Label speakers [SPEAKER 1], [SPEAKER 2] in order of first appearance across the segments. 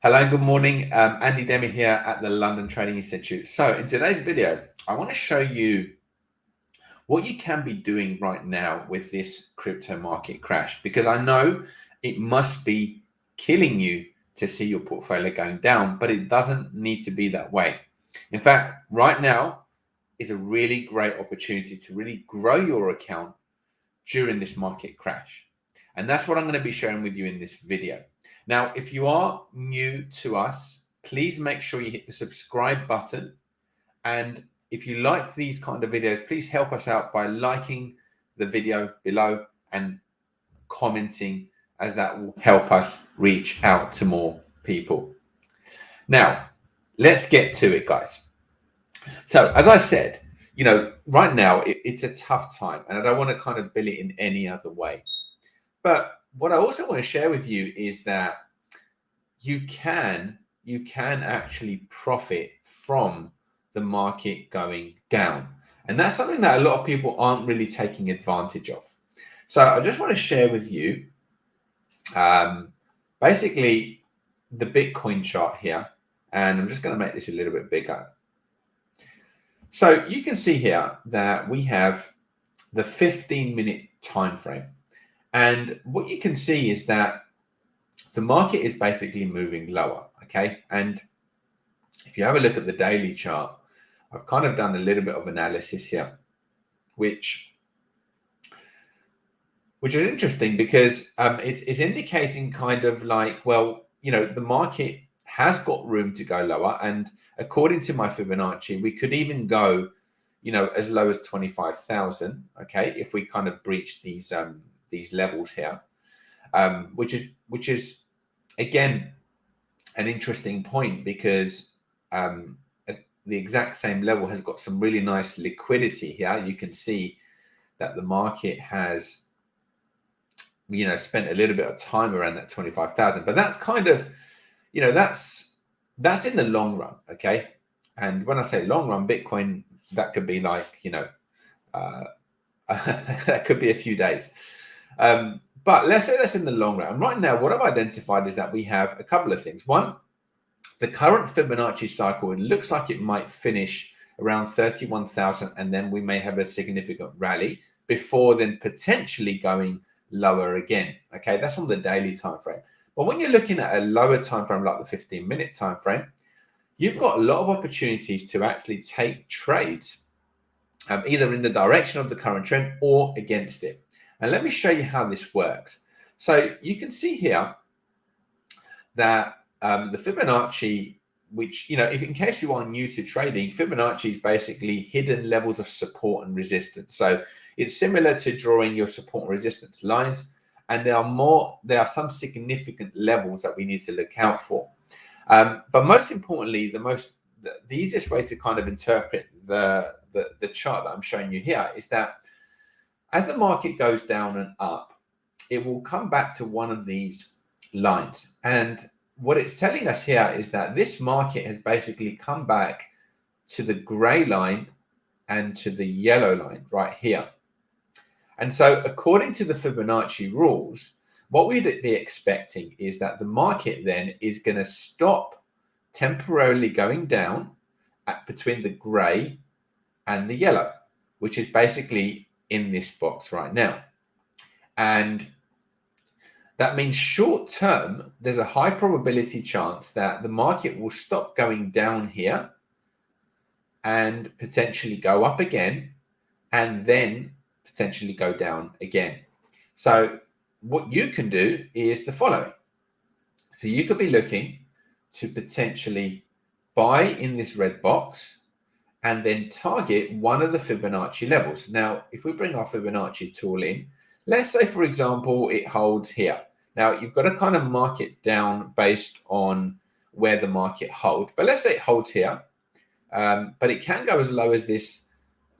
[SPEAKER 1] Hello, good morning. Andy Demi here at the London Trading Institute. So in today's video, I want to show you what you can be doing right now with this crypto market crash, because I know it must be killing you to see your portfolio going down, but it doesn't need to be that way. In fact, right now is a really great opportunity to really grow your account during this market crash. And that's what I'm going to be sharing with you in this video. Now, if you are new to us, please make sure you hit the subscribe button. And if you like these kind of videos, please help us out by liking the video below and commenting, as that will help us reach out to more people. Now, let's get to it, guys. So as I said, right now it's a tough time, and I don't want to kind of bill it in any other way. But what I also want to share with you is that you can actually profit from the market going down. And that's something that a lot of people aren't really taking advantage of. So I just want to share with you basically the Bitcoin chart here. And I'm just going to make this a little bit bigger. So you can see here that we have the 15-minute time frame. And what you can see is that the market is basically moving lower, okay? And if you have a look at the daily chart, I've kind of done a little bit of analysis here, which is interesting because it's indicating kind of like, well, the market has got room to go lower. And according to my Fibonacci, we could even go, as low as 25,000, okay, if we kind of breach these levels here, which is again an interesting point, because the exact same level has got some really nice liquidity here. You can see that the market has spent a little bit of time around that 25,000, but that's kind of that's in the long run, okay? And when I say long run, Bitcoin, that could be like that could be a few days. But let's say that's in the long run. And right now, what I've identified is that we have a couple of things. One, the current Fibonacci cycle, it looks like it might finish around 31,000, and then we may have a significant rally before then potentially going lower again. Okay, that's on the daily time frame. But when you're looking at a lower time frame like the 15-minute time frame, you've got a lot of opportunities to actually take trades, either in the direction of the current trend or against it. And let me show you how this works. So you can see here that the Fibonacci, which, if in case you are new to trading, Fibonacci is basically hidden levels of support and resistance. So it's similar to drawing your support and resistance lines. And there are some significant levels that we need to look out for. But most importantly, the easiest way to kind of interpret the chart that I'm showing you here is that as the market goes down and up, it will come back to one of these lines. And what it's telling us here is that this market has basically come back to the gray line and to the yellow line right here. And so according to the Fibonacci rules, what we'd be expecting is that the market then is going to stop temporarily going down between the gray and the yellow, which is basically in this box right now. And that means short term, there's a high probability chance that the market will stop going down here and potentially go up again, and then potentially go down again. So what you can do is the following. So you could be looking to potentially buy in this red box and then target one of the Fibonacci levels. Now, if we bring our Fibonacci tool in, let's say, for example, it holds here. Now, you've got to kind of mark it down based on where the market holds. But let's say it holds here. But it can go as low as this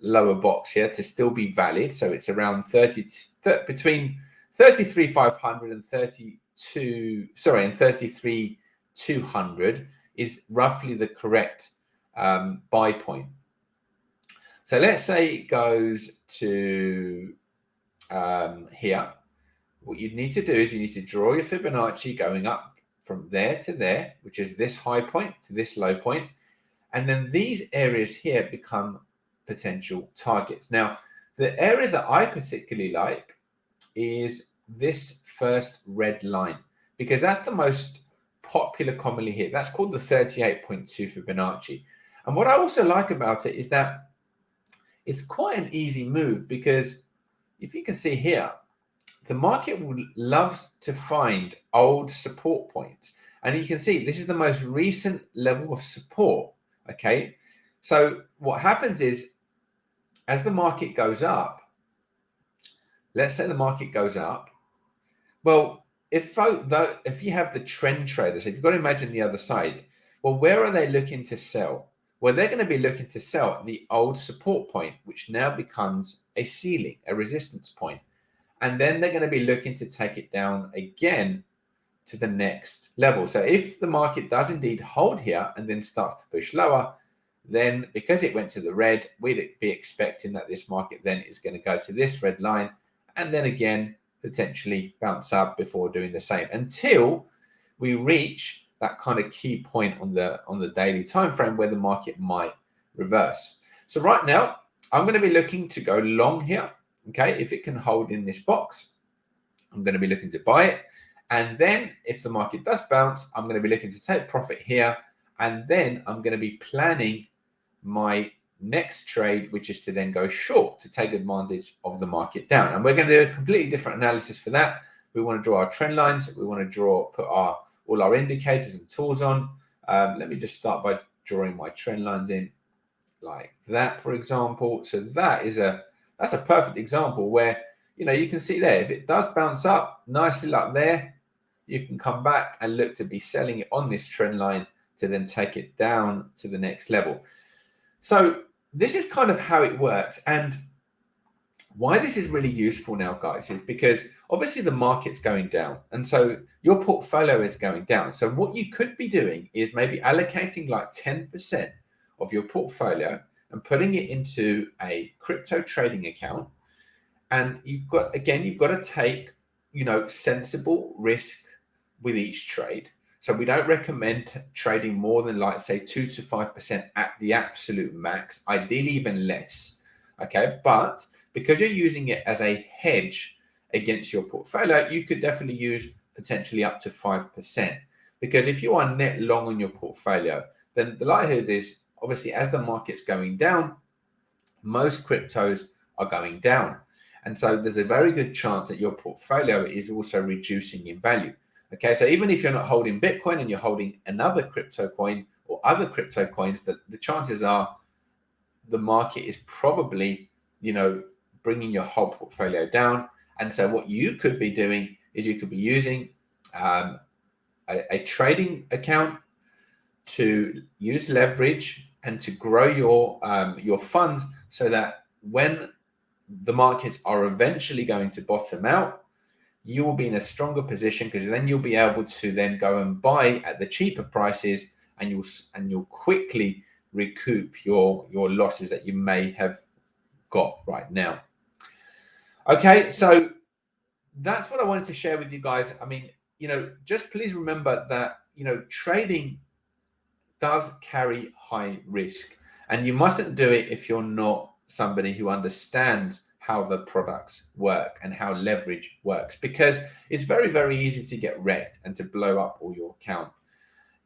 [SPEAKER 1] lower box here to still be valid. So it's around between 33,500 and 33,200 is roughly the correct buy point. So let's say it goes to here. What you need to do is you need to draw your Fibonacci going up from there to there, which is this high point to this low point. And then these areas here become potential targets. Now, the area that I particularly like is this first red line, because that's the most popular commonly hit. That's called the 38.2 Fibonacci. And what I also like about it is that it's quite an easy move, because if you can see here, the market loves to find old support points. And you can see this is the most recent level of support. Okay. So what happens is, as the market goes up, let's say the market goes up. Well, if you have the trend traders, if you've got to imagine the other side, well, where are they looking to sell? Well, they're going to be looking to sell at the old support point, which now becomes a ceiling, a resistance point. And then they're going to be looking to take it down again to the next level. So if the market does indeed hold here and then starts to push lower, then because it went to the red, we'd be expecting that this market then is going to go to this red line and then again potentially bounce up before doing the same, until we reach that kind of key point on the daily time frame where the market might reverse. So right now, I'm going to be looking to go long here. Okay, if it can hold in this box, I'm going to be looking to buy it. And then if the market does bounce, I'm going to be looking to take profit here. And then I'm going to be planning my next trade, which is to then go short to take advantage of the market down. And we're going to do a completely different analysis for that. We want to draw our trend lines. We want to put all our indicators and tools on. Let me just start by drawing my trend lines in like that, for example. So that's a perfect example where, you can see there, if it does bounce up nicely like there, you can come back and look to be selling it on this trend line to then take it down to the next level. So this is kind of how it works. And why this is really useful now, guys, is because obviously the market's going down. And so your portfolio is going down. So what you could be doing is maybe allocating like 10% of your portfolio and putting it into a crypto trading account. And you've got to take, sensible risk with each trade. So we don't recommend trading more than, like, say, 2 to 5% at the absolute max, ideally even less. Okay. But because you're using it as a hedge against your portfolio, you could definitely use potentially up to 5%. Because if you are net long on your portfolio, then the likelihood is, obviously, as the market's going down, most cryptos are going down. And so there's a very good chance that your portfolio is also reducing in value. Okay, so even if you're not holding Bitcoin and you're holding another crypto coin or other crypto coins, the chances are the market is probably, bringing your whole portfolio down. And so what you could be doing is you could be using a trading account to use leverage and to grow your funds, so that when the markets are eventually going to bottom out, you will be in a stronger position, because then you'll be able to then go and buy at the cheaper prices, and you'll quickly recoup your losses that you may have got right now. Okay, so that's what I wanted to share with you guys. I mean, just please remember that, trading does carry high risk, and you mustn't do it if you're not somebody who understands how the products work and how leverage works, because it's very, very easy to get wrecked and to blow up all your account.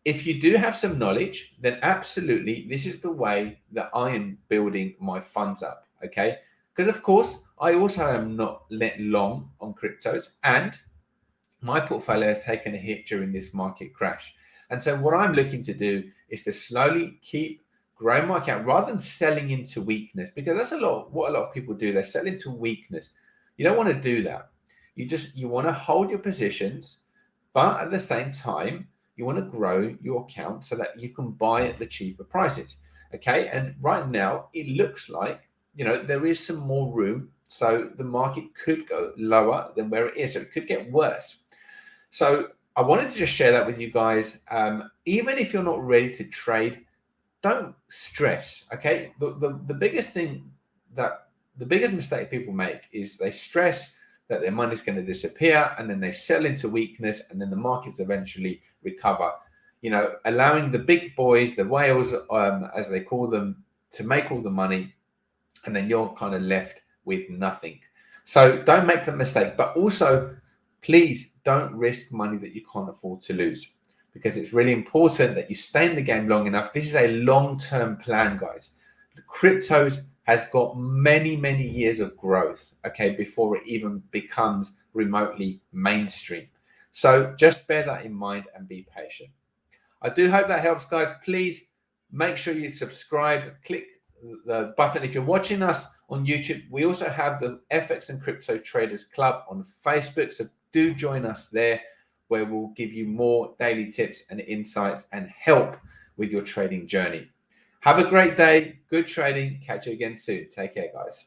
[SPEAKER 1] If you do have some knowledge, then absolutely, this is the way that I am building my funds up. Okay, because of course I also am not let long on cryptos, and my portfolio has taken a hit during this market crash. And so what I'm looking to do is to slowly keep growing my account rather than selling into weakness, because that's what a lot of people do. They sell into weakness. You don't want to do that. You want to hold your positions, but at the same time, you want to grow your account so that you can buy at the cheaper prices. Okay. And right now it looks like, there is some more room. So the market could go lower than where it is. So it could get worse. So I wanted to just share that with you guys. Even if you're not ready to trade, don't stress. Okay. The biggest thing the biggest mistake people make is they stress, that their money's going to disappear, and then they sell into weakness, and then the markets eventually recover. Allowing the big boys, the whales, as they call them, to make all the money, and then you're kind of left with nothing. So don't make the mistake, but also please don't risk money that you can't afford to lose, because it's really important that you stay in the game long enough. This is a long-term plan, guys. The cryptos has got many, many years of growth, okay, before it even becomes remotely mainstream. So just bear that in mind and be patient. I do hope that helps, guys. Please make sure you subscribe, click the button. If you're watching us on YouTube, we also have the FX and Crypto Traders Club on Facebook. So do join us there, where we'll give you more daily tips and insights and help with your trading journey. Have a great day. Good trading. Catch you again soon. Take care, guys.